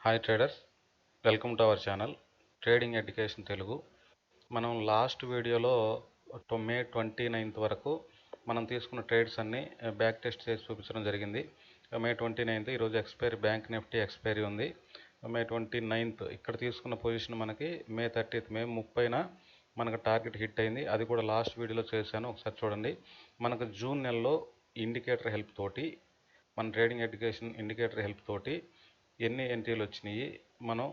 Hi traders, welcome to our channel trading education Telugu. మనం last వీడియోలో మే 29th వరకు మనం తీసుకున్న ట్రేడ్స్ అన్నీ బ్యాక్ టెస్ట్ చేసి చూపించడం జరిగింది. మే 29th ఈరోజు ఎక్స్పైరీ, బ్యాంక్ నిఫ్టీ ఎక్స్పైరీ ఉంది. మే 29th ఇక్కడ తీసుకున్న పొజిషన్ మనకి మే 30th, మే 30న మనకు టార్గెట్ హిట్ అయింది. అది కూడా లాస్ట్ వీడియోలో చేశాను, ఒకసారి చూడండి. మనకు జూన్ నెలలో ఇండికేటర్ హెల్ప్ తోటి, మన ట్రేడింగ్ ఎడ్యుకేషన్ ఇండికేటర్ హెల్ప్ తోటి ఎన్ని ఎంట్రీలు వచ్చినాయి, మనం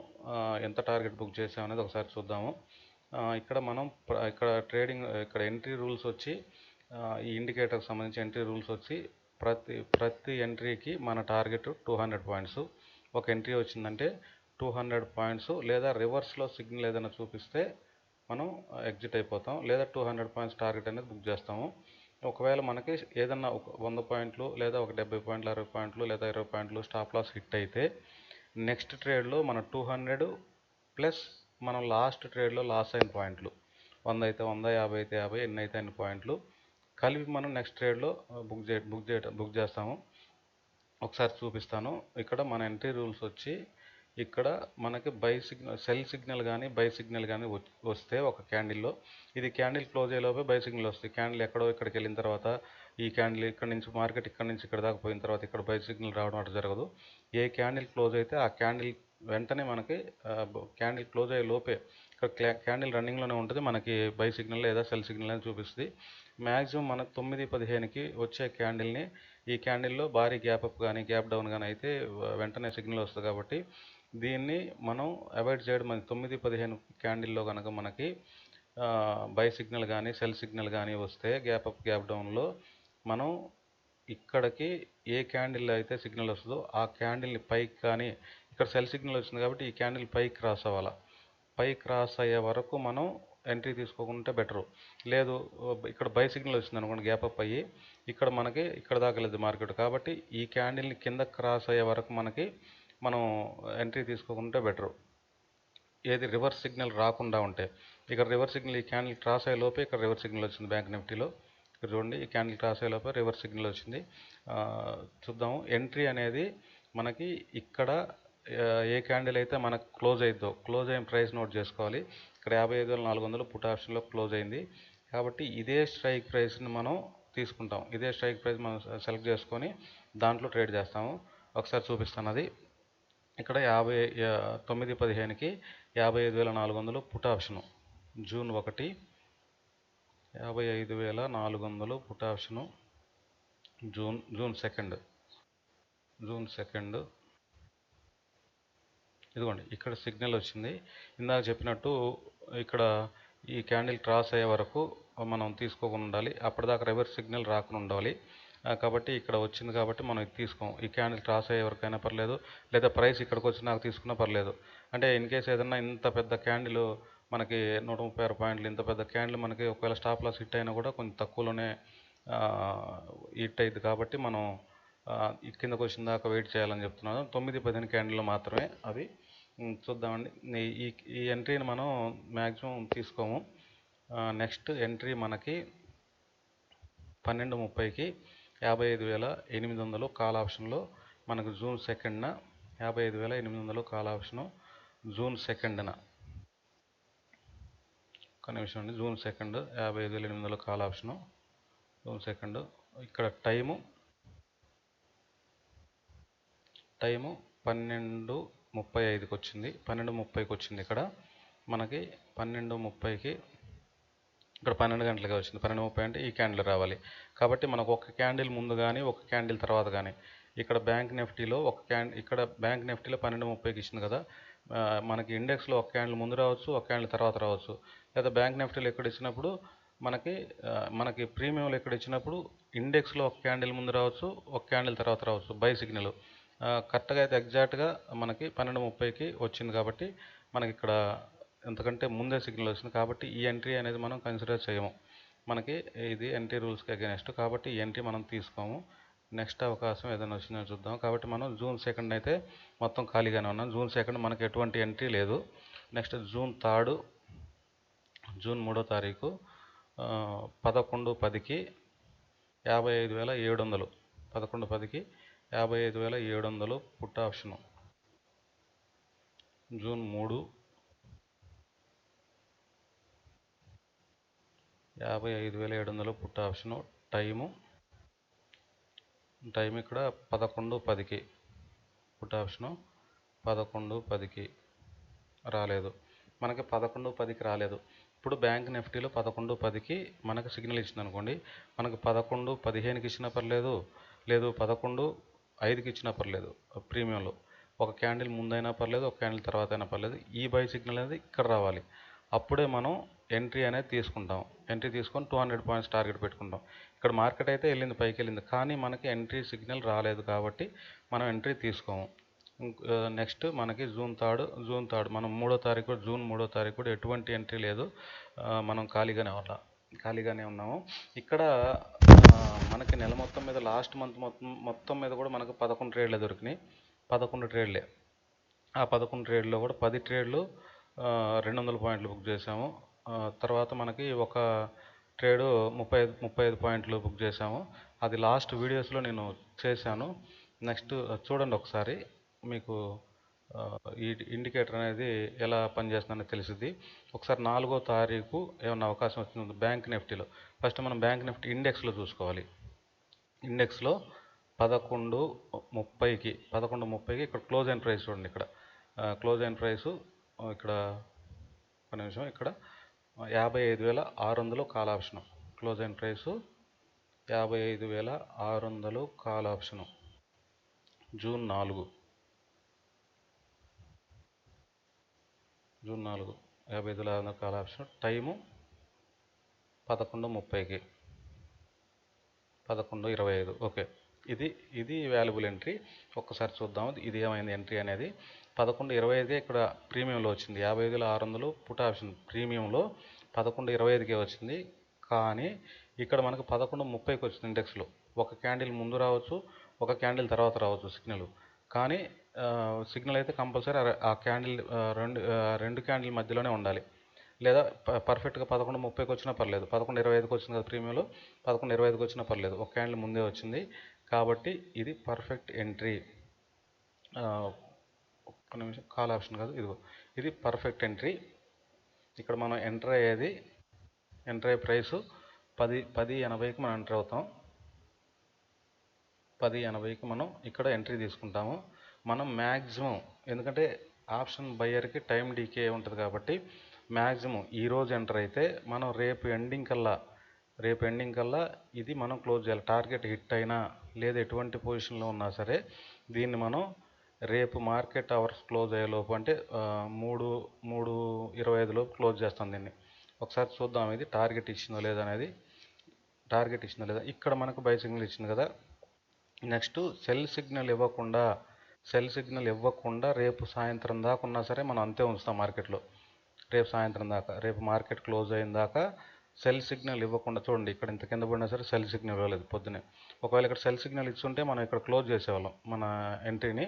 ఎంత టార్గెట్ బుక్ చేసామనేది ఒకసారి చూద్దాము. ఇక్కడ మనం ఇక్కడ ఎంట్రీ రూల్స్ వచ్చి, ఈ ఇండికేటర్కి సంబంధించి ఎంట్రీ రూల్స్ వచ్చి ప్రతి ఎంట్రీకి మన టార్గెట్ 200 పాయింట్స్. ఒక ఎంట్రీ వచ్చిందంటే 200 పాయింట్స్, లేదా రివర్స్లో సిగ్నల్ ఏదైనా చూపిస్తే మనం ఎగ్జిట్ అయిపోతాం, లేదా 200 పాయింట్స్ టార్గెట్ అనేది బుక్ చేస్తాము. ఒకవేళ మనకి ఏదన్నా ఒక 100 పాయింట్లు, లేదా ఒక 70 పాయింట్లు, 60 పాయింట్లు, లేదా 20 పాయింట్లు స్టాప్ లాస్ హిట్ అయితే నెక్స్ట్ ట్రేడ్లో మన 200 ప్లస్ మనం లాస్ట్ ట్రేడ్లో లాస్ అయిన పాయింట్లు 100 అయితే 100, 50 అయితే 50, ఎన్ని అయితే అన్ని పాయింట్లు కలిపి మనం నెక్స్ట్ ట్రేడ్లో బుక్ చేస్తాము. ఒకసారి చూపిస్తాను. ఇక్కడ మన ఎంట్రీ రూల్స్ వచ్చి, ఇక్కడ మనకి సెల్ సిగ్నల్ కానీ బై సిగ్నల్ కానీ వస్తే ఒక క్యాండిల్లో, ఇది క్యాండిల్ క్లోజ్ అయ్యేలోపే బై సిగ్నల్ వస్తుంది. క్యాండిల్ ఎక్కడో ఇక్కడికి వెళ్ళిన తర్వాత ఈ క్యాండిల్ ఇక్కడ నుంచి మార్కెట్ ఇక్కడ నుంచి ఇక్కడ దాకా పోయిన తర్వాత ఇక్కడ బై సిగ్నల్ రావడం అటు జరగదు. ఏ క్యాండిల్ క్లోజ్ అయితే ఆ క్యాండిల్ వెంటనే మనకి క్యాండిల్ క్లోజ్ అయ్యే లోపే ఇక్కడ క్యాండిల్ రన్నింగ్లోనే ఉంటుంది, మనకి బై సిగ్నల్ లేదా సెల్ సిగ్నల్ అని చూపిస్తుంది. మ్యాక్సిమం మన 9:15కి వచ్చే క్యాండిల్ని ఈ క్యాండిల్లో భారీ గ్యాప్ అప్ కానీ గ్యాప్ డౌన్ కానీ అయితే వెంటనే సిగ్నల్ వస్తుంది. కాబట్టి దీన్ని మనం అవాయిడ్ చేయడం. 9:15 క్యాండిల్లో కనుక మనకి బై సిగ్నల్ కానీ సెల్ సిగ్నల్ కానీ వస్తే గ్యాప్ అప్ గ్యాప్ డౌన్లో మనం ఇక్కడికి ఏ క్యాండిల్ అయితే సిగ్నల్ వస్తుందో ఆ క్యాండిల్ని పైకి, కానీ ఇక్కడ సెల్ సిగ్నల్ వచ్చింది కాబట్టి ఈ క్యాండిల్ పైకి క్రాస్ అవ్వాలి. పైకి క్రాస్ అయ్యే వరకు మనం ఎంట్రీ తీసుకోకుంటే బెటరు. లేదు ఇక్కడ బై సిగ్నల్ వచ్చింది అనుకోండి, గ్యాప్ అప్ అయ్యి ఇక్కడ మనకి ఇక్కడ దాకా లేదు మార్కెట్, కాబట్టి ఈ క్యాండిల్ని కింద క్రాస్ అయ్యే వరకు మనం ఎంట్రీ తీసుకోకుంటే బెటరు. ఏది రివర్స్ సిగ్నల్ రాకుండా ఉంటే, ఇక్కడ రివర్స్ సిగ్నల్ ఈ క్యాండిల్ క్రాస్ అయ్యే లోపే ఇక్కడ రివర్స్ సిగ్నల్ వచ్చింది బ్యాంక్ నిఫ్టీలో. ఇక్కడ చూడండి, ఈ క్యాండిల్ క్రాస్ అయ్యే లోపే రివర్స్ సిగ్నల్ వచ్చింది. చూద్దాము. ఎంట్రీ అనేది మనకి ఇక్కడ ఏ క్యాండిల్ అయితే మనకు క్లోజ్ అయిద్దో, క్లోజ్ అయిన ప్రైస్ నోట్ చేసుకోవాలి. ఇక్కడ 55,400 పుట్ ఆప్షన్లో క్లోజ్ అయింది కాబట్టి ఇదే స్ట్రైక్ ప్రైస్ని మనం తీసుకుంటాం. ఇదే స్ట్రైక్ ప్రైస్ మనం సెలెక్ట్ చేసుకొని దాంట్లో ట్రేడ్ చేస్తాము. ఒకసారి చూపిస్తాను అది. ఇక్కడ 9:15కి 55,400 put option, June 1, 55,400 put option, June 2. ఇదిగోండి, ఇక్కడ సిగ్నల్ వచ్చింది. ఇందాక చెప్పినట్టు ఇక్కడ ఈ క్యాండిల్ క్రాస్ అయ్యే వరకు మనం తీసుకోకుండా ఉండాలి. అప్పటిదాకా రివర్స్ సిగ్నల్ రాకుండా ఉండాలి. కాబట్టి ఇక్కడ వచ్చింది కాబట్టి మనం ఇది తీసుకోం. ఈ క్యాండిల్ క్రాస్ అయ్యే వరకు అయినా పర్లేదు, లేదా ప్రైస్ ఇక్కడికి వచ్చి నాకు తీసుకున్నా పర్లేదు. అంటే ఇన్ కేసు ఏదన్నా ఇంత పెద్ద క్యాండిల్ మనకి 136 పాయింట్లు, ఇంత పెద్ద క్యాండిల్ మనకి ఒకవేళ స్టాప్ లాస్ హిట్ అయినా కూడా కొంచెం తక్కువలోనే హిట్ అయింది. కాబట్టి మనం కిందకు వచ్చిన దాకా వెయిట్ చేయాలని చెప్తున్నాను. 9:15 క్యాండిల్లో మాత్రమే అవి. చూద్దామండి. ఈ ఎంట్రీని మనం మ్యాక్సిమం తీసుకోము. నెక్స్ట్ ఎంట్రీ మనకి 12:30కి 55,800 కాల్ ఆప్షన్లో మనకు జూన్ 2న 55,800 కాల్ ఆప్షను, జూన్ 2న ఒక నిమిషం అండి. June 2 55,800 call option, June 2. ఇక్కడ టైము 12:35కి వచ్చింది, 12:30కి వచ్చింది. ఇక్కడ మనకి 12:30కి ఇక్కడ 12 గంటలుగా వచ్చింది. 12:30 అంటే ఈ క్యాండిల్ రావాలి. కాబట్టి మనకు ఒక క్యాండిల్ ముందు కానీ ఒక క్యాండిల్ తర్వాత కానీ, ఇక్కడ బ్యాంక్ నిఫ్టీలో ఇక్కడ బ్యాంక్ నిఫ్టీలో 12:30కి ఇచ్చింది కదా, మనకి ఇండెక్స్లో ఒక క్యాండిల్ ముందు రావచ్చు, ఒక క్యాండిల్ తర్వాత రావచ్చు. లేదా బ్యాంక్ నిఫ్టీలో ఇక్కడ ఇచ్చినప్పుడు మనకి ప్రీమియంలో ఇక్కడ ఇచ్చినప్పుడు ఇండెక్స్లో ఒక క్యాండిల్ ముందు రావచ్చు, ఒక క్యాండిల్ తర్వాత రావచ్చు బై సిగ్నల్. కరెక్ట్గా అయితే ఎగ్జాక్ట్గా మనకి 12:30కి వచ్చింది కాబట్టి మనకి ఇక్కడ ఎంతకంటే ముందే సిగ్నల్ వచ్చింది. కాబట్టి ఈ ఎంట్రీ అనేది మనం కన్సిడర్ చేయము. మనకి ఇది ఎంట్రీ రూల్స్కి అగైనెస్ట్, కాబట్టి ఈ ఎంట్రీ మనం తీసుకోము. నెక్స్ట్ అవకాశం ఏదైనా వచ్చిందని చూద్దాం. కాబట్టి మనం జూన్ 2 అయితే మొత్తం ఖాళీగానే ఉన్నాం. జూన్ 2 మనకి ఎటువంటి ఎంట్రీ లేదు. నెక్స్ట్ జూన్ 3, జూన్ 3వ తారీఖు 11:10కి 55,700, 11:10కి 55,700 put option, June 3 55,700 put option. Time ఇక్కడ 11:10కి పుట్ ఆప్షను 11:10కి రాలేదు, మనకి 11:10కి రాలేదు. ఇప్పుడు బ్యాంక్ నిఫ్టీలో 11:10కి మనకు సిగ్నల్ ఇచ్చింది అనుకోండి, మనకు 11:15కి ఇచ్చినా పర్లేదు, లేదు 11:05కి ఇచ్చినా పర్లేదు. ప్రీమియంలో ఒక క్యాండిల్ ముందైనా పర్లేదు, ఒక క్యాండిల్ తర్వాత అయినా పర్లేదు, ఈ బై సిగ్నల్ అనేది ఇక్కడ రావాలి. అప్పుడే మనం ఎంట్రీ అనేది తీసుకుంటాం. ఎంట్రీ తీసుకొని 200 పాయింట్స్ టార్గెట్ పెట్టుకుంటాం. ఇక్కడ మార్కెట్ అయితే వెళ్ళింది, పైకి వెళ్ళింది, కానీ మనకి ఎంట్రీ సిగ్నల్ రాలేదు కాబట్టి మనం ఎంట్రీ తీసుకోము. నెక్స్ట్ మనకి జూన్ థర్డ్ మనం జూన్ 3వ తారీఖు కూడా ఎటువంటి ఎంట్రీ లేదు, మనం ఖాళీగానే ఉన్నాము. ఇక్కడ మనకి నెల మొత్తం మీద లాస్ట్ మంత్ మొత్తం మీద కూడా మనకు 11 ట్రేడ్లే దొరికినాయి. 11 ట్రేడ్లే. ఆ 11 ట్రేడ్లో కూడా 10 ట్రేడ్లు 200 పాయింట్లు బుక్ చేసాము. తర్వాత మనకి ఒక ట్రేడు 35 పాయింట్లు బుక్ చేసాము. అది లాస్ట్ వీడియోస్లో నేను చేశాను. నెక్స్ట్ చూడండి ఒకసారి, మీకు ఈ ఇండికేటర్ అనేది ఎలా పనిచేస్తుందని తెలిసింది. ఒకసారి 4వ తారీఖు ఏమన్నా అవకాశం వచ్చింది బ్యాంక్ నిఫ్టీలో. ఫస్ట్ మనం బ్యాంక్ నిఫ్టీ ఇండెక్స్లో చూసుకోవాలి. ఇండెక్స్లో 11:30కి ఇక్కడ క్లోజ్ అయిన ప్రైస్ చూడండి. ఇక్కడ క్లోజ్ అయిన ప్రైసు ఇక్కడ ఒక నిమిషం, ఇక్కడ 55,600 కాల్ ఆప్షను. క్లోజ్ అయిన price 55,600 call option. June 4 55,600 call option. Time 11:30కి 11:25. ఓకే, ఇది వాల్యుబుల్ ఎంట్రీ. ఒక్కసారి చూద్దాం ఇది ఏమైంది ఎంట్రీ అనేది. 11:25కే ఇక్కడ ప్రీమియంలో వచ్చింది. 55,600 పుట్ ఆప్షన్ ప్రీమియంలో 11:25కే వచ్చింది. కానీ ఇక్కడ మనకు 11:30కి వచ్చింది ఇండెక్స్లో. ఒక క్యాండిల్ ముందు రావచ్చు, ఒక క్యాండిల్ తర్వాత రావచ్చు సిగ్నల్. కానీ సిగ్నల్ అయితే కంపల్సరీ ఆ క్యాండిల్ రెండు క్యాండిల్ మధ్యలోనే ఉండాలి. లేదా పర్ఫెక్ట్గా 11:30కి వచ్చినా పర్లేదు, 11:25కి వచ్చింది కదా ప్రీమియంలో, 11:25కి వచ్చినా పర్లేదు, ఒక క్యాండిల్ ముందే వచ్చింది కాబట్టి ఇది పర్ఫెక్ట్ ఎంట్రీ. ఒక్క నిమిషం, కాల్ ఆప్షన్ కాదు, ఇది పర్ఫెక్ట్ ఎంట్రీ. ఇక్కడ మనం ఎంటర్ అయ్యే ప్రైసు 10.80కి మనం ఎంటర్ అవుతాం. 10.80కి మనం ఇక్కడ ఎంట్రీ తీసుకుంటాము. మనం మ్యాక్సిమం, ఎందుకంటే ఆప్షన్ బయ్యర్కి టైం డీకే ఉంటుంది కాబట్టి మ్యాక్సిమం ఈరోజు ఎంటర్ అయితే మనం రేపు ఎండింగ్ కల్లా ఇది మనం క్లోజ్ చేయాలి. టార్గెట్ హిట్ అయినా లేదా ఎటువంటి పొజిషన్లో ఉన్నా సరే దీన్ని మనం రేపు మార్కెట్ అవర్స్ క్లోజ్ అయ్యేలోపు, అంటే 3:25 లోపు క్లోజ్ చేస్తాం దీన్ని. ఒకసారి చూద్దాం ఇది టార్గెట్ ఇచ్చిందో లేదా అనేది. టార్గెట్ ఇచ్చిందో లేదా, ఇక్కడ మనకు బై సిగ్నల్ ఇచ్చింది కదా. నెక్స్ట్ సెల్ సిగ్నల్ ఇవ్వకుండా రేపు సాయంత్రం దాకా ఉన్నా సరే మనం అంతే ఉంచుతాం మార్కెట్లో. రేపు సాయంత్రం దాకా, రేపు మార్కెట్ క్లోజ్ అయిన దాకా సెల్ సిగ్నల్ ఇవ్వకుండా. చూడండి ఇక్కడ ఇంత కింద పడినా సరే సెల్ సిగ్నల్ ఇవ్వలేదు పొద్దునే. ఒకవేళ ఇక్కడ సెల్ సిగ్నల్ ఇచ్చుంటే మనం ఇక్కడ క్లోజ్ చేసేవాళ్ళం మన ఎంట్రీని.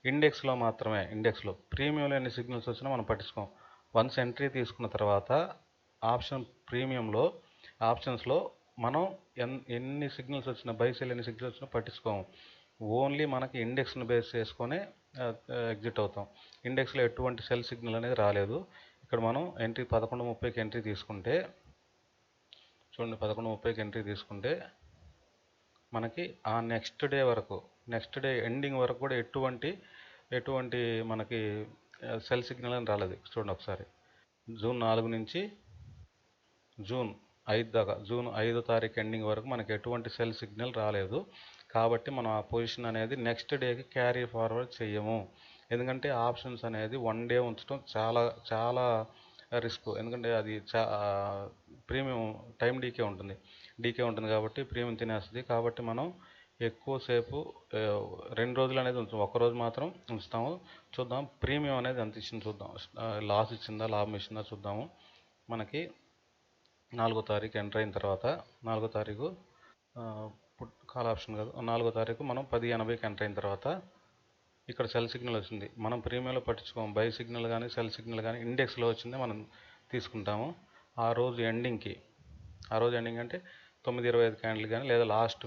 ఇండెక్స్లో మాత్రమే, ఇండెక్స్లో ప్రీమియంలో ఎన్ని సిగ్నల్స్ వచ్చినా మనం పట్టించుకోం. వన్స్ ఎంట్రీ తీసుకున్న తర్వాత ప్రీమియంలో ఆప్షన్స్లో మనం ఎన్ని సిగ్నల్స్ వచ్చినా, బై సెల్ ఎన్ని సిగ్నల్స్ వచ్చినా పట్టించుకోము. ఓన్లీ మనకి ఇండెక్స్ని బేస్ చేసుకొని ఎగ్జిట్ అవుతాం. ఇండెక్స్లో ఎటువంటి సెల్ సిగ్నల్ అనేది రాలేదు. ఇక్కడ మనం ఎంట్రీ 11:30కి ఎంట్రీ తీసుకుంటే చూడండి, 11:30కి ఎంట్రీ తీసుకుంటే మనకి ఆ నెక్స్ట్ డే ఎండింగ్ వరకు కూడా ఎటువంటి మనకి సెల్ సిగ్నల్ అని రాలేదు. చూడండి ఒకసారి, జూన్ 4 నుంచి జూన్ 5 దాకా, జూన్ 5వ తారీఖు ఎండింగ్ వరకు మనకి ఎటువంటి సెల్ సిగ్నల్ రాలేదు. కాబట్టి మనం ఆ పొజిషన్ అనేది నెక్స్ట్ డేకి క్యారీ ఫార్వర్డ్ చేయము. ఎందుకంటే ఆప్షన్స్ అనేది 1 డే ఉంచడం చాలా రిస్క్. ఎందుకంటే అది ప్రీమియం టైం డీకే ఉంటుంది కాబట్టి ప్రీమియం తినేస్తుంది. కాబట్టి మనం ఎక్కువసేపు 2 రోజులు అనేది ఉంచుతాం, ఒక్కరోజు మాత్రం ఉంచుతాము. చూద్దాం ప్రీమియం అనేది ఎంత ఇచ్చింది చూద్దాం, లాస్ ఇచ్చిందా లాభం ఇచ్చిందా చూద్దాము. మనకి 4వ తారీఖు ఎంటర్ అయిన తర్వాత, 4వ తారీఖు కాల్ ఆప్షన్ కాదు, 4వ తారీఖు మనం 10.80కి ఎంటర్ అయిన తర్వాత ఇక్కడ సెల్ సిగ్నల్ వచ్చింది. మనం ప్రీమియంలో పట్టించుకోము. బై సిగ్నల్ కానీ సెల్ సిగ్నల్ కానీ ఇండెక్స్లో వచ్చింది మనం తీసుకుంటాము. ఆ రోజు ఎండింగ్ అంటే 9:25 క్యాండిల్ కానీ లేదా లాస్ట్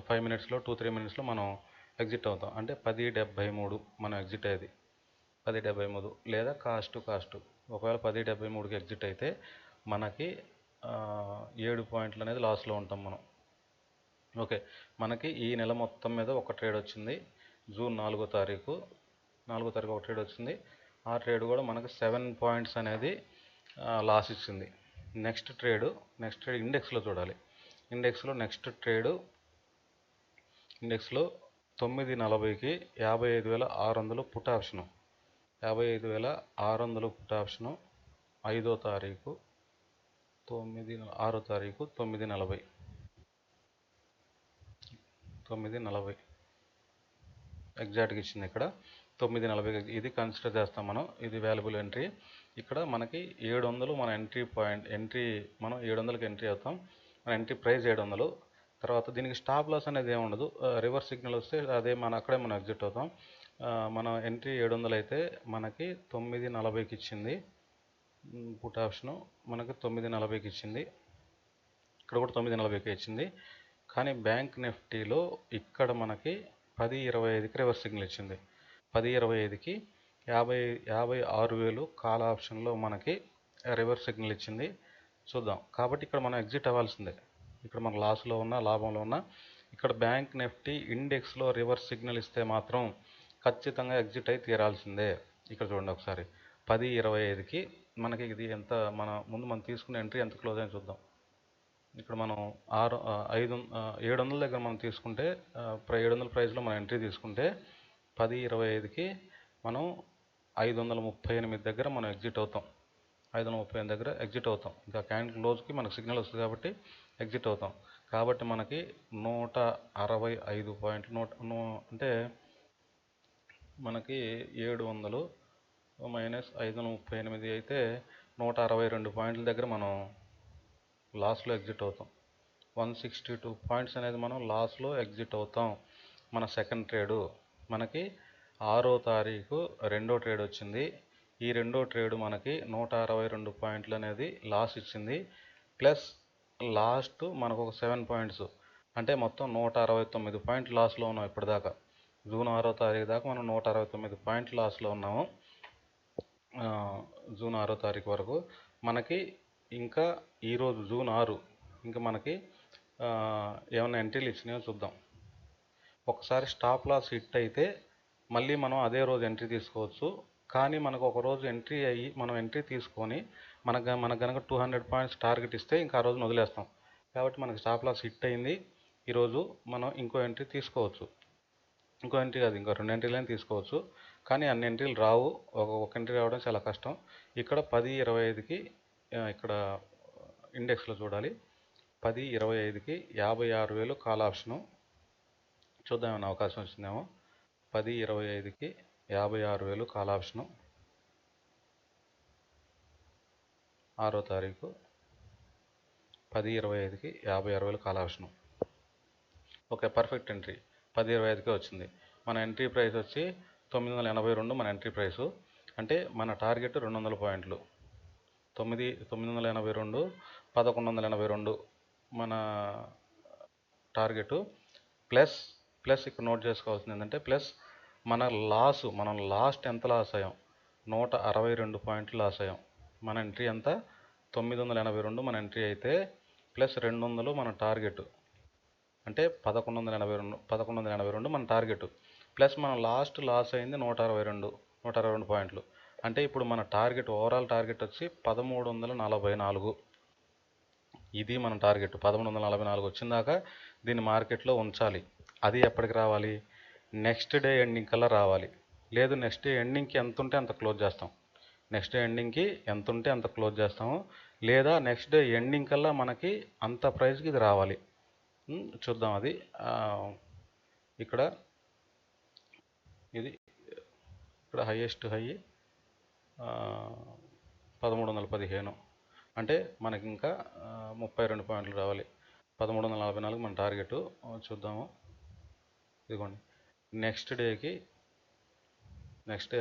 5 మినిట్స్లో 2-3 మినిట్స్లో మనం ఎగ్జిట్ అవుతాం. అంటే 10:73 మనం ఎగ్జిట్ అయ్యేది. 10.73 లేదా కాస్ట్ ఒకవేళ 10.73కి ఎగ్జిట్ అయితే మనకి 7 పాయింట్లు అనేది లాస్లో ఉంటాం మనం. ఓకే, మనకి ఈ నెల మొత్తం మీద ఒక ట్రేడ్ వచ్చింది. జూన్ 4వ తారీఖు ఒక ట్రేడ్ వచ్చింది. ఆ ట్రేడ్ కూడా మనకి 7 పాయింట్స్ అనేది లాస్ ఇచ్చింది. నెక్స్ట్ ట్రేడ్ ఇండెక్స్లో చూడాలి. నెక్స్ట్ ట్రేడ్ ఇండెక్స్లో 9:40కి 55,600 పుట్ ఆప్షను 55,600 పుట్ ఆప్షను 5వ తారీఖు 6వ తారీఖు 9:40 ఎగ్జాక్ట్గా ఇచ్చింది. ఇక్కడ 9:40 ఇది కన్సిడర్ చేస్తాం మనం. ఇది వాల్యుబుల్ ఎంట్రీ. ఇక్కడ మనకి 700 మన మనం 700కి ఎంట్రీ అవుతాం. మన ఎంట్రీ ప్రైస్ 700. తర్వాత దీనికి స్టాప్ లాస్ అనేది ఏమి ఉండదు. రివర్స్ సిగ్నల్ వస్తే అక్కడే మనం ఎగ్జిట్ అవుతాం. మన ఎంట్రీ 700 అయితే మనకి 9:40కి ఇచ్చింది. పుట్ ఆప్షను మనకి 9:40కి ఇచ్చింది. ఇక్కడ కూడా 9:40కి ఇచ్చింది. కానీ బ్యాంక్ నిఫ్టీలో ఇక్కడ మనకి 10.25కి రివర్స్ సిగ్నల్ ఇచ్చింది. 10.25కి 56,000 కాల్ ఆప్షన్లో మనకి రివర్స్ సిగ్నల్ ఇచ్చింది. చూద్దాం. కాబట్టి ఇక్కడ మనం ఎగ్జిట్ అవ్వాల్సిందే. ఇక్కడ మన లాస్లో ఉన్న లాభంలో ఉన్న ఇక్కడ బ్యాంక్ నిఫ్టీ ఇండెక్స్లో రివర్స్ సిగ్నల్ ఇస్తే మాత్రం ఖచ్చితంగా ఎగ్జిట్ అయి తీరాల్సిందే. ఇక్కడ చూడండి ఒకసారి 10.25కి మనకి ఇది ఎంత మనం తీసుకున్న ఎంట్రీ ఎంత క్లోజ్ అని చూద్దాం. ఇక్కడ మనం 700 దగ్గర మనం తీసుకుంటే 700 ప్రైస్లో మనం ఎంట్రీ తీసుకుంటే 10.25కి మనం 538 దగ్గర మనం ఎగ్జిట్ అవుతాం. 538 దగ్గర ఎగ్జిట్ అవుతాం. ఇంకా క్యాండిల్ క్లోజ్కి మనకు సిగ్నల్ వస్తుంది కాబట్టి ఎగ్జిట్ అవుతాం. కాబట్టి మనకి 165 పాయింట్లు అంటే మనకి 700 మైనస్ 538 అయితే 162 పాయింట్ల దగ్గర మనం లాస్లో ఎగ్జిట్ అవుతాం. 162 పాయింట్స్ అనేది మనం లాస్లో ఎగ్జిట్ అవుతాం. మన సెకండ్ ట్రేడు మనకి 6వ తారీఖు రెండో ట్రేడ్ వచ్చింది. ఈ రెండో ట్రేడ్ మనకి 162 పాయింట్లు అనేది లాస్ ఇచ్చింది. ప్లస్ లాస్ట్ మనకు ఒక 7 పాయింట్స్ అంటే మొత్తం 169 పాయింట్లు లాస్లో ఉన్నాం. ఇప్పటిదాకా జూన్ 6వ తారీఖు దాకా మనం 169 పాయింట్లు లాస్లో ఉన్నాము. జూన్ 6వ తారీఖు వరకు మనకి ఇంకా ఈరోజు జూన్ 6 ఇంకా మనకి ఏమైనా ఎంట్రీలు ఇచ్చినాయో చూద్దాం. ఒకసారి స్టాప్ లాస్ హిట్ అయితే మళ్ళీ మనం అదే రోజు ఎంట్రీ తీసుకోవచ్చు. కానీ మనకు ఒక రోజు ఎంట్రీ అయ్యి మనం ఎంట్రీ తీసుకొని మనకు కనుక 200 పాయింట్స్ టార్గెట్ ఇస్తే ఇంకా ఆ రోజున వదిలేస్తాం. కాబట్టి మనకి స్టాప్ లాస్ హిట్ అయింది. ఈరోజు మనం ఇంకో ఎంట్రీ తీసుకోవచ్చు. ఇంకో ఎంట్రీ కాదు, ఇంకో 2 ఎంట్రీలైనా తీసుకోవచ్చు. కానీ అన్ని ఎంట్రీలు రావు. ఒక ఎంట్రీ రావడం చాలా కష్టం. ఇక్కడ 10.25కి ఇక్కడ ఇండెక్స్లో చూడాలి. 10.25కి 56,000 కాల్ ఆప్షను. చూద్దాం ఏమైనా అవకాశం వచ్చిందేమో. 10.25కి 56,000 కాల్ ఆప్షను 6వ తారీఖు 10.25కి 56,000 call option. Okay, perfect entry 10.25కే వచ్చింది. మన ఎంట్రీ ప్రైస్ వచ్చి 982 మన ఎంట్రీ ప్రైసు. అంటే మన టార్గెట్ 200 పాయింట్లు. 982 1182 మన టార్గెట్. ప్లస్ ఇక్కడ నోట్ చేసుకోవాల్సింది ఏంటంటే ప్లస్ మనం లాస్ట్ ఎంత లాస్ అయ్యాం? 162 పాయింట్లు లాస్ అయ్యాం. మన ఎంట్రీ ఎంత? 982 మన ఎంట్రీ అయితే ప్లస్ 200 మన టార్గెట్ అంటే 1182 మన టార్గెట్. ప్లస్ మనం లాస్ట్ లాస్ అయింది 162 పాయింట్లు. అంటే ఇప్పుడు మన టార్గెట్ ఓవరాల్ టార్గెట్ వచ్చి 1344. ఇది మన టార్గెట్. 1344 వచ్చిందాకా దీన్ని మార్కెట్లో ఉంచాలి. అది ఎప్పటికి రావాలి? నెక్స్ట్ డే ఎండింగ్ కల్లా రావాలి. లేదు నెక్స్ట్ డే ఎండింగ్కి ఎంత ఉంటే అంత క్లోజ్ చేస్తాం. నెక్స్ట్ డే ఎండింగ్కి ఎంత ఉంటే అంత క్లోజ్ చేస్తాము. లేదా నెక్స్ట్ డే ఎండింగ్ కల్లా మనకి అంత ప్రైస్కి ఇది రావాలి. చూద్దాం అది. ఇక్కడ హైయెస్ట్ హై 1315. అంటే మనకి ఇంకా 32 పాయింట్లు రావాలి. 1344 మన టార్గెట్. చూద్దాము. ఇదిగోండి, నెక్స్ట్ డే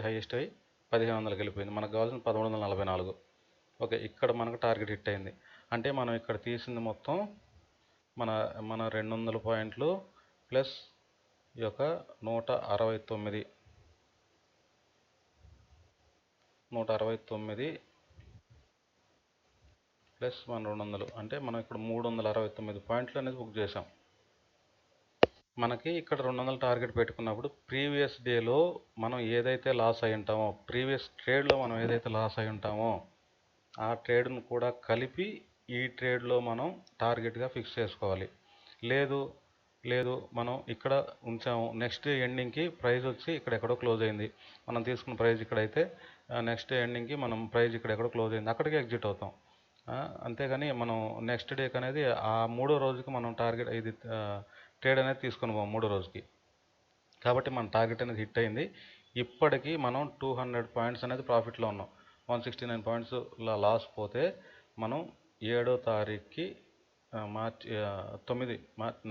హైయెస్ట్ హై 1500కి వెళ్ళిపోయింది. మనకు కావాల్సిన 1344. ఓకే, ఇక్కడ మనకు టార్గెట్ హిట్ అయింది. అంటే మనం ఇక్కడ తీసింది మొత్తం మన 200 పాయింట్లు ప్లస్ ఈ యొక్క 169 169 ప్లస్ మన 200 అంటే మనం ఇక్కడ 369 పాయింట్లు అనేది బుక్ చేసాం. మనకి ఇక్కడ 200 టార్గెట్ పెట్టుకున్నప్పుడు ప్రీవియస్ డేలో మనం ఏదైతే లాస్ అయి ఉంటామో, ప్రీవియస్ ట్రేడ్లో మనం ఏదైతే లాస్ అయి ఉంటామో ఆ ట్రేడ్ను కూడా కలిపి ఈ ట్రేడ్లో మనం టార్గెట్గా ఫిక్స్ చేసుకోవాలి. లేదు మనం ఇక్కడ ఉంచాము, నెక్స్ట్ ఎండింగ్కి ప్రైస్ వచ్చి ఇక్కడెక్కడో క్లోజ్ అయింది, మనం తీసుకున్న ప్రైస్ ఇక్కడైతే నెక్స్ట్ ఎండింగ్కి మనం ప్రైస్ ఇక్కడెక్కడో క్లోజ్ అయింది, అక్కడికి ఎగ్జిట్ అవుతాం. అంతేగాని మనం నెక్స్ట్ డేకి అనేది ఆ మూడో రోజుకి మనం టార్గెట్ ఇది ట్రేడ్ అనేది తీసుకొని పోం మూడో రోజుకి. కాబట్టి మన టార్గెట్ అనేది హిట్ అయింది. ఇప్పటికీ మనం 200 పాయింట్స్ అనేది ప్రాఫిట్లో ఉన్నాం. 169 పాయింట్స్ లాస్ పోతే మనం 7వ తారీఖుకి మార్చి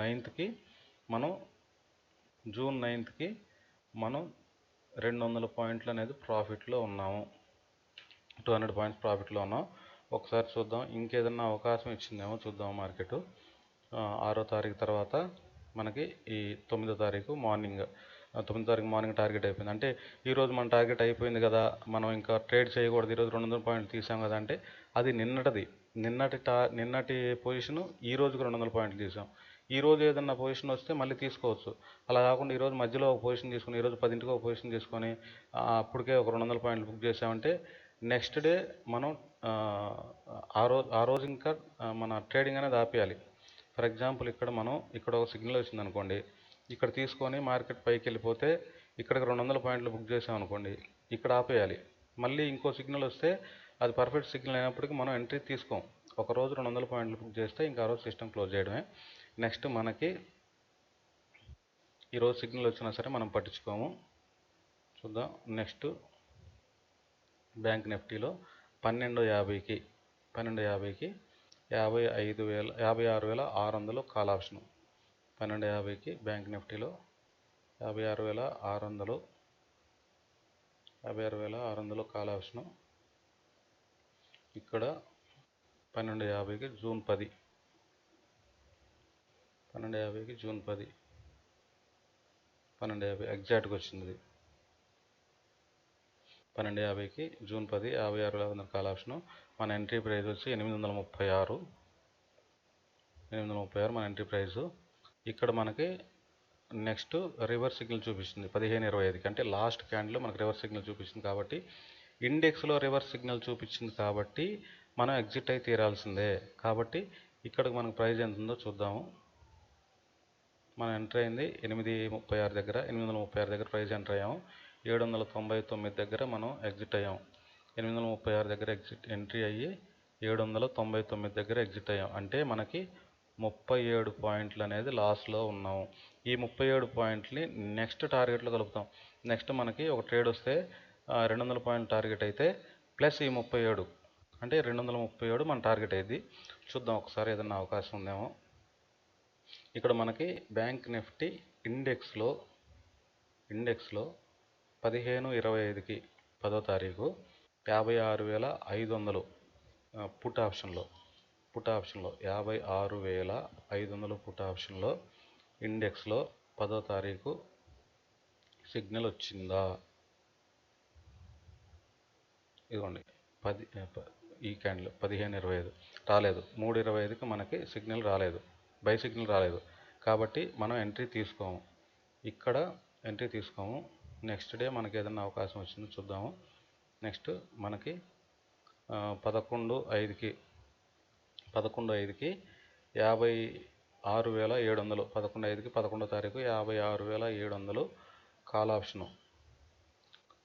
9th మనం జూన్ 9th మనం 200 పాయింట్లు అనేది ప్రాఫిట్లో ఉన్నాము. 200 పాయింట్స్ ప్రాఫిట్లో ఉన్నాం. ఒకసారి చూద్దాం, ఇంకేదన్నా అవకాశం ఇచ్చిందేమో చూద్దాం. మార్కెట్ 6వ తారీఖు తర్వాత మనకి ఈ 9వ తారీఖు మార్నింగ్ టార్గెట్ అయిపోయింది. అంటే ఈరోజు మన టార్గెట్ అయిపోయింది కదా, మనం ఇంకా ట్రేడ్ చేయకూడదు, ఈరోజు 200 పాయింట్లు తీసాం కదా అంటే అది నిన్నటి పొజిషను ఈ రోజుకి 200 పాయింట్లు తీసాం. ఈరోజు ఏదన్నా పొజిషన్ వస్తే మళ్ళీ తీసుకోవచ్చు. అలా కాకుండా ఈరోజు మధ్యలో ఒక పొజిషన్ తీసుకొని, ఈరోజు 10ంటికి ఒక పొజిషన్ తీసుకొని అప్పటికే ఒక 200 పాయింట్లు బుక్ చేసామంటే నెక్స్ట్ డే మనం ఆ రోజు ఇంకా మన ట్రేడింగ్ అనేది ఆపేయాలి. ఫర్ ఎగ్జాంపుల్ ఇక్కడ ఒక సిగ్నల్ వచ్చింది అనుకోండి, ఇక్కడ తీసుకొని మార్కెట్ పైకి వెళ్ళిపోతే ఇక్కడికి 200 పాయింట్లు బుక్ చేసాం అనుకోండి, ఇక్కడ ఆపేయాలి. మళ్ళీ ఇంకో సిగ్నల్ వస్తే అది పర్ఫెక్ట్ సిగ్నల్ అయినప్పటికీ మనం ఎంట్రీ తీసుకోం. ఒకరోజు 200 పాయింట్లు బుక్ చేస్తే ఇంకా ఆ రోజు సిస్టమ్ క్లోజ్ చేయడమే. నెక్స్ట్ మనకి ఈరోజు సిగ్నల్ వచ్చినా సరే మనం పట్టించుకోము. చూద్దాం. నెక్స్ట్ బ్యాంక్ నిఫ్టీలో 12:50కి 56,600 కాల్ ఆప్షన్. 12:50కి బ్యాంక్ నిఫ్టీలో 56,600 కాల్ ఆప్షన్. ఇక్కడ 12:50కి జూన్ 10 12:50 ఎగ్జాక్ట్గా వచ్చింది. 12:50కి జూన్ 10 56,600 కాల్ ఆప్షన్. మన ఎంట్రీ ప్రైస్ వచ్చి 836 మన ఎంట్రీ ప్రైస్. ఇక్కడ మనకి నెక్స్ట్ రివర్స్ సిగ్నల్ చూపిస్తుంది 15:25కి, అంటే లాస్ట్ క్యాండిల్లో మనకు రివర్స్ సిగ్నల్ చూపిస్తుంది. కాబట్టి ఇండెక్స్లో రివర్స్ సిగ్నల్ చూపించింది కాబట్టి మనం ఎగ్జిట్ అయి తీరాల్సిందే. కాబట్టి ఇక్కడికి మనకు ప్రైస్ ఎంత ఉందో చూద్దాము. మనం ఎంటర్ అయింది 836 దగ్గర ప్రైస్ ఎంటర్ అయ్యాము. 799 దగ్గర మనం ఎగ్జిట్ అయ్యాం. 836 దగ్గర ఎంట్రీ అయ్యి 799 దగ్గర ఎగ్జిట్ అయ్యాం. అంటే మనకి 37 పాయింట్లు అనేది లాస్లో ఉన్నాము. ఈ 37 పాయింట్ని నెక్స్ట్ టార్గెట్లో కలుపుతాం. నెక్స్ట్ మనకి ఒక ట్రేడ్ వస్తే 200 పాయింట్ టార్గెట్ అయితే ప్లస్ ఈ 37 అంటే 237 మన టార్గెట్ అయింది. చూద్దాం ఒకసారి ఏదైనా అవకాశం ఉందేమో. ఇక్కడ మనకి బ్యాంక్ నిఫ్టీ ఇండెక్స్లో 15:25కి 10వ తారీఖు 56,500 పుట్ ఆప్షన్లో 56,500 పుట్ ఆప్షన్లో ఇండెక్స్లో 10వ తారీఖు సిగ్నల్ వచ్చిందా? ఇదిగోండి ఈ క్యాండిల్ 15:25 రాలేదు. 3:25కి మనకి సిగ్నల్ రాలేదు, బై సిగ్నల్ రాలేదు. కాబట్టి మనం ఎంట్రీ తీసుకోము, ఇక్కడ ఎంట్రీ తీసుకోము. నెక్స్ట్ డే మనకి ఏదైనా అవకాశం వచ్చిందో చూద్దాము. నెక్స్ట్ మనకి 11:05కి 56,700 11:05కి 11వ తారీఖు 56,700 కాల్ ఆప్షను.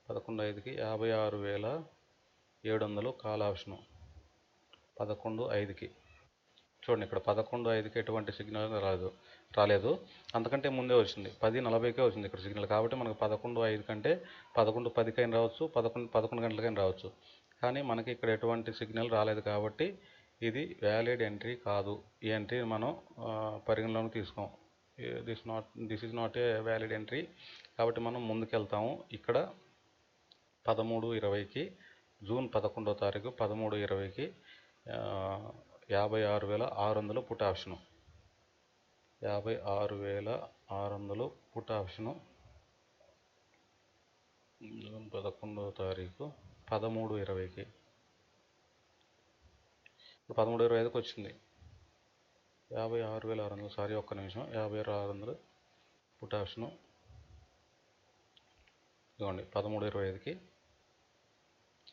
11:05కి 56,700 కాల్ ఆప్షను. 11:05కి చూడండి, ఇక్కడ 11:05కి ఎటువంటి సిగ్నల్ రాలేదు. అంతకంటే ముందే వచ్చింది, 10:40కే వచ్చింది ఇక్కడ సిగ్నల్. కాబట్టి మనకు 11:05 కంటే 11:10కైనా రావచ్చు, 11 గంటలకైనా రావచ్చు. కానీ మనకి ఇక్కడ ఎటువంటి సిగ్నల్ రాలేదు కాబట్టి ఇది వ్యాలిడ్ ఎంట్రీ కాదు. ఈ ఎంట్రీని మనం పరిగణలోకి తీసుకోం. This is not a valid entry. కాబట్టి మనం ముందుకెళ్తాము. ఇక్కడ 13:20కి జూన్ 11వ తారీఖు 13:20కి 56,600 put option. 56,600 put option June 11వ తారీఖు 13:20కి. ఇప్పుడు 13:25కి వచ్చింది. 56,600. సారీ, ఒక్క నిమిషం. 56,600 పుట్ ఆప్షను. ఇదిగోండి 13:25కి.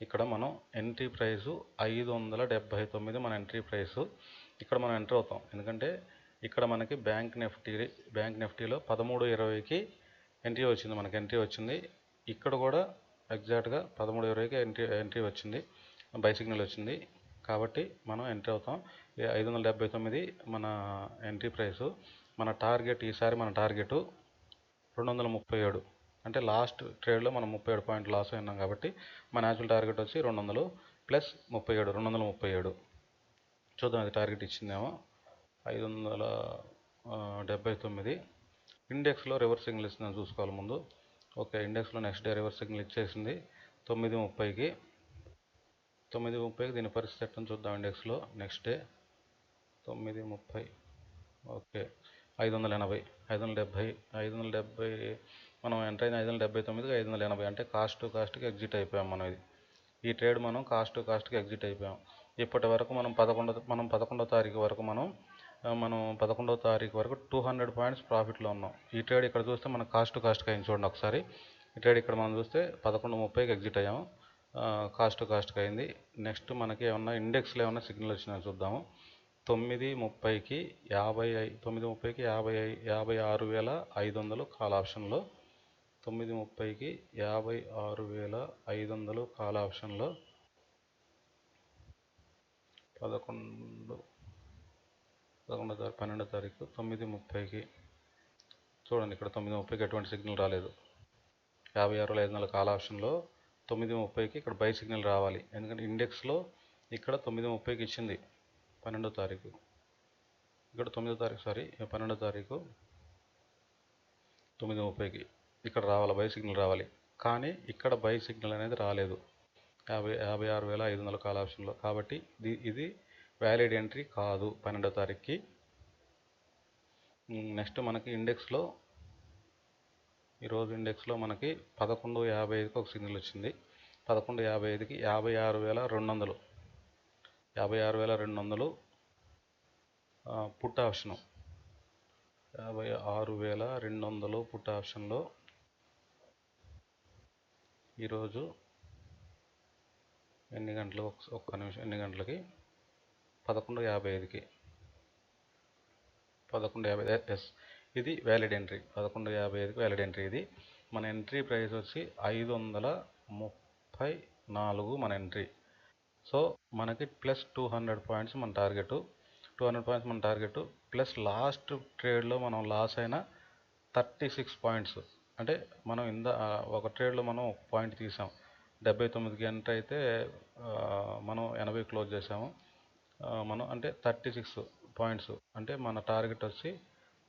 ఇక్కడ మనం ఎంట్రీ ప్రైసు 579 మన ఎంట్రీ ప్రైసు. ఇక్కడ మనం ఎంటర్ అవుతాం, ఎందుకంటే ఇక్కడ మనకి బ్యాంక్ నిఫ్టీలో 13:20కి ఎంట్రీ వచ్చింది, మనకి ఎంట్రీ వచ్చింది. ఇక్కడ కూడా ఎగ్జాక్ట్గా 13:20కి ఎంట్రీ వచ్చింది, బై సిగ్నల్ వచ్చింది. కాబట్టి మనం ఎంట్రీ అవుతాం. 579 మన ఎంట్రీ ప్రైసు. మన టార్గెట్, ఈసారి మన టార్గెట్ 237. అంటే లాస్ట్ ట్రేడ్లో మనం 37 పాయింట్ లాస్ అయినాం కాబట్టి మన యాక్చువల్ టార్గెట్ వచ్చి 200 ప్లస్ 37, 237. చూద్దాం అది టార్గెట్ ఇచ్చిందేమో. 579. ఇండెక్స్లో రివర్స్ సిగ్నల్ ఇస్తుందని చూసుకోవాలి ముందు. ఓకే, ఇండెక్స్లో నెక్స్ట్ డే రివర్స్ సిగ్నల్ ఇచ్చేసింది 9:30కి. 9:30కి దీని పరిస్థితి ఎట్టని చూద్దాం. ఇండెక్స్లో నెక్స్ట్ డే 9:30. ఓకే, 580, 570 మనం ఎంటర్ అయిన 579కి 580. అంటే కాస్ట్కి ఎగ్జిట్ అయిపోయాం మనం. ఈ ట్రేడ్ మనం కాస్ట్కి ఎగ్జిట్ అయిపోయాం. ఇప్పటి వరకు మనం 11వ తారీఖు వరకు మనం 11వ తారీఖు వరకు 200 పాయింట్స్ ప్రాఫిట్లో ఉన్నాం. ఈ ట్రేడ్ ఇక్కడ చూస్తే మనం కాస్ట్కి అయింది. చూడండి ఒకసారి, ఈ ట్రేడ్ ఇక్కడ మనం చూస్తే 11:30కి ఎగ్జిట్ అయ్యాము, కాస్ట్కి అయింది. నెక్స్ట్ మనకి ఏమన్నా ఇండెక్స్లో ఏమన్నా సిగ్నల్ వచ్చినా చూద్దాము. 9:30కి 56,500 కాల్ ఆప్షన్లో. 9:30కి 56,500 కాల్ ఆప్షన్లో 12వ తారీఖు 9:30కి. చూడండి ఇక్కడ 9:30కి ఎటువంటి సిగ్నల్ రాలేదు. 56,500 కాల్ ఆప్షన్లో 9:30కి ఇక్కడ బై సిగ్నల్ రావాలి, ఎందుకంటే ఇండెక్స్లో ఇక్కడ 9:30కి ఇచ్చింది 12వ తారీఖు. ఇక్కడ 9వ తారీఖు, సారీ 12వ తారీఖు 9:30కి ఇక్కడ రావాలి, బై సిగ్నల్ రావాలి. కానీ ఇక్కడ బై సిగ్నల్ అనేది రాలేదు 56,500 కాల్ ఆప్షన్లో. కాబట్టి ఇది వ్యాలిడ్ ఎంట్రీ కాదు 12వ తారీఖుకి. నెక్స్ట్ మనకి ఇండెక్స్లో ఈరోజు ఇండెక్స్లో మనకి 11:55కి ఒక సిగ్నల్ వచ్చింది. 11:55కి 56,200, 56,200 పుట్ ఆప్షను. 56,200 పుట్ ఆప్షన్లో ఈరోజు ఎన్ని గంటలు, ఒక్క నిమిషం, ఎన్ని గంటలకి? 11:55కి. 11:50. ఎస్, ఇది వ్యాలిడ్ ఎంట్రీ. 11:55కి వ్యాలిడ్ ఎంట్రీ. ఇది మన ఎంట్రీ ప్రైస్ వచ్చి 534 మన ఎంట్రీ. సో మనకి ప్లస్ 200 పాయింట్స్ మన టార్గెట్. 200 పాయింట్స్ మన టార్గెట్ ప్లస్ లాస్ట్ ట్రేడ్లో మనం లాస్ అయిన 36 పాయింట్స్. అంటే మనం ఒక ట్రేడ్లో మనం ఒక పాయింట్ తీసాం. 79కి ఎంటర్ అయితే మనం 80 క్లోజ్ చేసాము. మనం అంటే 36 పాయింట్స్. అంటే మన టార్గెట్ వచ్చి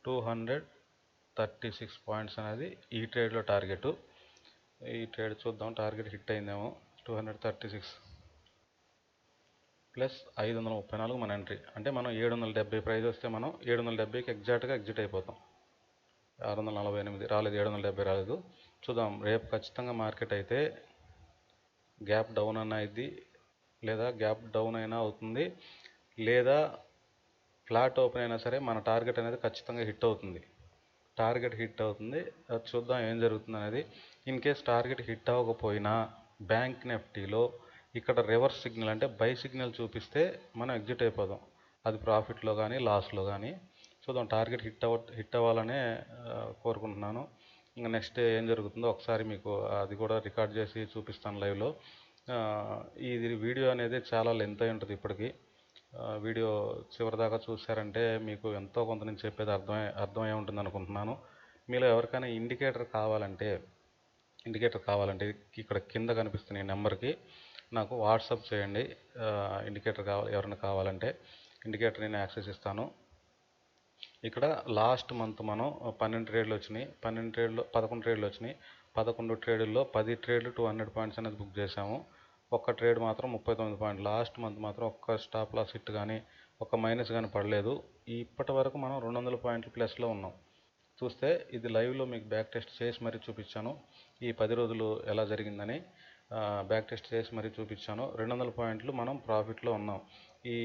236 పాయింట్స్ అనేది ఈ ట్రేడ్లో టార్గెట్. ఈ ట్రేడ్ చూద్దాం, టార్గెట్ హిట్ అయిందేమో. 236 ప్లస్ 534 మన ఎంట్రీ. అంటే మనం 770 ప్రైస్ వస్తే మనం 770కి ఎగ్జాక్ట్గా ఎగ్జిట్ అయిపోతాం. 648 రాలేదు, 770 రాలేదు. చూద్దాం, రేపు ఖచ్చితంగా మార్కెట్ అయితే గ్యాప్ డౌన్ అన్న అయింది, లేదా గ్యాప్ డౌన్ అయినా అవుతుంది, లేదా ఫ్లాట్ ఓపెన్ అయినా సరే మన టార్గెట్ అనేది ఖచ్చితంగా హిట్ అవుతుంది. టార్గెట్ హిట్ అవుతుంది. అది చూద్దాం ఏం జరుగుతుంది అనేది. ఇన్ కేస్ టార్గెట్ హిట్ అవ్వకపోయినా బ్యాంక్ నిఫ్టీలో ఇక్కడ రివర్స్ సిగ్నల్ అంటే బై సిగ్నల్ చూపిస్తే మనం ఎగ్జిట్ అయిపోదాం, అది ప్రాఫిట్లో కానీ లాస్లో కానీ. చూద్దాం, టార్గెట్ హిట్ అవ్వాలనే కోరుకుంటున్నాను. ఇంకా నెక్స్ట్ ఏం జరుగుతుందో ఒకసారి మీకు అది కూడా రికార్డ్ చేసి చూపిస్తాను లైవ్లో. ఇది వీడియో అనేది చాలా లెంత్ అయి ఉంటుంది. ఇప్పటికీ వీడియో చివరిదాకా చూసారంటే మీకు ఎంతో కొంత నేను చెప్పేది అర్థమై ఉంటుంది అనుకుంటున్నాను. మీలో ఎవరికైనా ఇండికేటర్ కావాలంటే ఇక్కడ కింద కనిపిస్తున్న ఈ నెంబర్కి నాకు వాట్సాప్ చేయండి. ఇండికేటర్ ఎవరైనా కావాలంటే ఇండికేటర్ నేను యాక్సెస్ ఇస్తాను. ఇక్కడ లాస్ట్ మంత్ మనం 12 ట్రేడ్లు వచ్చినాయి. 11 ట్రేడ్లు వచ్చినాయి. 11 ట్రేడుల్లో 10 ట్రేడ్లు 200 పాయింట్స్ అనేది బుక్ చేసాము. ఒక్క ట్రేడ్ మాత్రం 39 పాయింట్లు. లాస్ట్ మంత్ మాత్రం ఒక్క స్టాప్ లాస్ హిట్ కానీ ఒక్క మైనస్ కానీ పడలేదు. ఇప్పటి వరకు మనం 200 పాయింట్లు ప్లస్లో ఉన్నాం. చూస్తే ఇది లైవ్లో మీకు బ్యాక్ టెస్ట్ చేసి మరీ చూపించాను ఈ 10 రోజులు ఎలా జరిగిందని. బ్యాక్ టెస్ట్ చేసి మరీ చూపించాను. 200 పాయింట్లు మనం ప్రాఫిట్లో ఉన్నాం. ఈ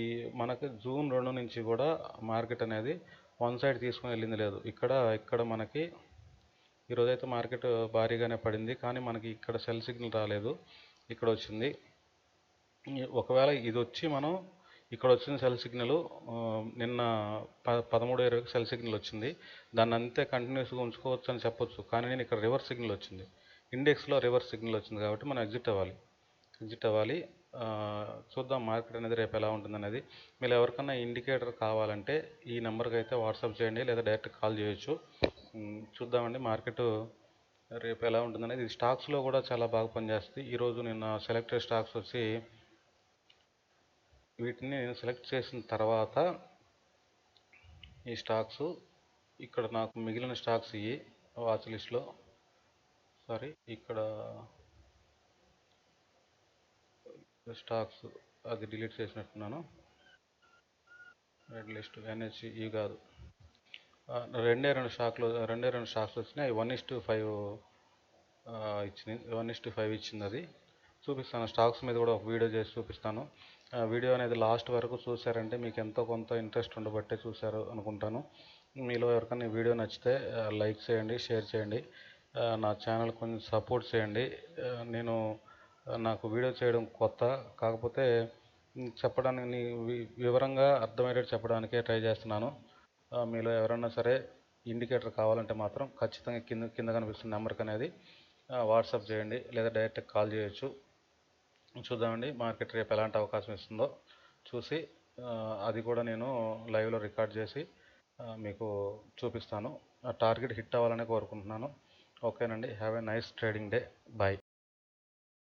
మనకి జూన్ 2 నుంచి కూడా మార్కెట్ అనేది వన్ సైడ్ తీసుకుని వెళ్ళింది లేదు. ఇక్కడ మనకి ఈరోజైతే మార్కెట్ భారీగానే పడింది, కానీ మనకి ఇక్కడ సెల్ సిగ్నల్ రాలేదు, ఇక్కడ వచ్చింది. ఒకవేళ ఇది వచ్చి మనం ఇక్కడ వచ్చిన సెల్ సిగ్నల్ నిన్న 13:20కి సెల్ సిగ్నల్ వచ్చింది, దాన్ని అంతే కంటిన్యూస్గా ఉంచుకోవచ్చు అని చెప్పొచ్చు. కానీ నేను ఇక్కడ రివర్స్ సిగ్నల్ వచ్చింది, ఇండెక్స్లో రివర్స్ సిగ్నల్ వచ్చింది, కాబట్టి మనం ఎగ్జిట్ అవ్వాలి. చూద్దాం మార్కెట్ అనేది రేపు ఎలా ఉంటుందనేది. మీరు ఎవరికన్నా ఇండికేటర్ కావాలంటే ఈ నెంబర్కి అయితే వాట్సాప్ చేయండి, లేదా డైరెక్ట్ కాల్ చేయొచ్చు. చూద్దామండి మార్కెట్ రేపు ఎలా ఉంటుందనేది. ఇది స్టాక్స్లో కూడా చాలా బాగా పనిచేస్తుంది. ఈరోజు నిన్న సెలెక్టెడ్ స్టాక్స్ వచ్చి వీటిని నేను సెలెక్ట్ చేసిన తర్వాత ఈ స్టాక్స్ ఇక్కడ నాకు మిగిలిన స్టాక్స్ ఇవి వాచ్ లిస్ట్లో, ఇక్కడ స్టాక్స్ అది డిలీట్ చేసినట్టున్నాను. రెడ్ లిస్ట్ ఎన్హెచ్ ఇవి కాదు, రెండే రెండు స్టాక్స్ వచ్చినాయి. 1:5 ఇచ్చింది, 1:5 ఇచ్చింది. అది చూపిస్తాను, స్టాక్స్ మీద కూడా ఒక వీడియో చేసి చూపిస్తాను. వీడియో అనేది లాస్ట్ వరకు చూసారంటే మీకు ఎంతో కొంత ఇంట్రెస్ట్ ఉండబట్టే చూశారు అనుకుంటాను. మీలో ఎవరికైనా ఈ వీడియో నచ్చితే లైక్ చేయండి, షేర్ చేయండి, నా ఛానల్ కొంచెం సపోర్ట్ చేయండి. నాకు వీడియో చేయడం కొత్త, కాకపోతే చెప్పడానికి వివరంగా అర్థమయ్యేటట్టు చెప్పడానికే ట్రై చేస్తున్నాను. మీలో ఎవరన్నా సరే ఇండికేటర్ కావాలంటే మాత్రం ఖచ్చితంగా కింద కనిపిస్తున్న నెంబర్కి అనేది వాట్సాప్ చేయండి, లేదా డైరెక్ట్ కాల్ చేయొచ్చు. చూద్దామండి మార్కెట్ రేపు ఎలాంటి అవకాశం ఇస్తుందో చూసి అది కూడా నేను లైవ్లో రికార్డ్ చేసి మీకు చూపిస్తాను. టార్గెట్ హిట్ అవ్వాలని కోరుకుంటున్నాను. ఓకేనండి, have a nice trading day. Bye.